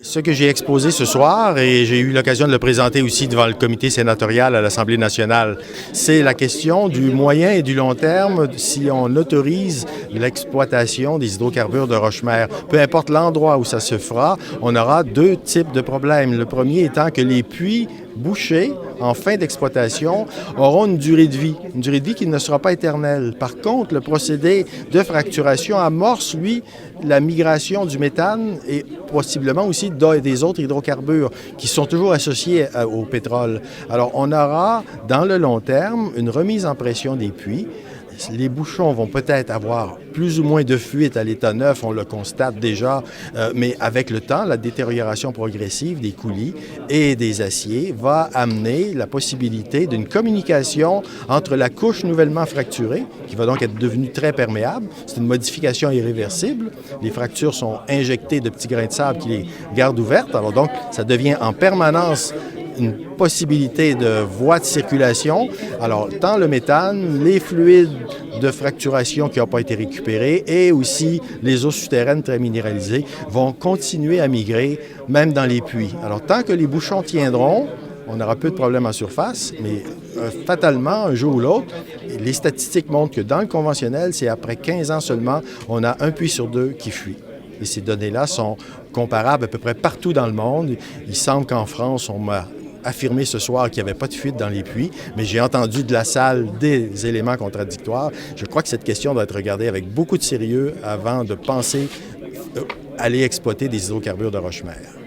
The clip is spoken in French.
Ce que j'ai exposé ce soir, et j'ai eu l'occasion de le présenter aussi devant le comité sénatorial à l'Assemblée nationale, c'est la question du moyen et du long terme si on autorise l'exploitation des hydrocarbures de roche-mère. Peu importe l'endroit où ça se fera, on aura deux types de problèmes. Le premier étant que les puits bouchés en fin d'exploitation auront une durée de vie qui ne sera pas éternelle. Par contre, le procédé de fracturation amorce, lui, la migration du méthane et possiblement aussi des autres hydrocarbures qui sont toujours associés au pétrole. Alors, on aura, dans le long terme, une remise en pression des puits. Les bouchons vont peut-être avoir plus ou moins de fuite à l'état neuf, on le constate déjà, mais avec le temps, la détérioration progressive des coulis et des aciers va amener la possibilité d'une communication entre la couche nouvellement fracturée, qui va donc être devenue très perméable. C'est une modification irréversible. Les fractures sont injectées de petits grains de sable qui les gardent ouvertes. Alors donc, ça devient en permanence une possibilité de voie de circulation. Alors, tant le méthane, les fluides de fracturation qui n'ont pas été récupérés et aussi les eaux souterraines très minéralisées vont continuer à migrer, même dans les puits. Alors, tant que les bouchons tiendront, on aura peu de problèmes en surface, mais fatalement, un jour ou l'autre, les statistiques montrent que dans le conventionnel, c'est après 15 ans seulement, on a un puits sur deux qui fuit. Et ces données-là sont comparables à peu près partout dans le monde. Il semble qu'en France, on m'a affirmé ce soir qu'il n'y avait pas de fuite dans les puits, mais j'ai entendu de la salle des éléments contradictoires. Je crois que cette question doit être regardée avec beaucoup de sérieux avant de penser aller exploiter des hydrocarbures de roche-mère.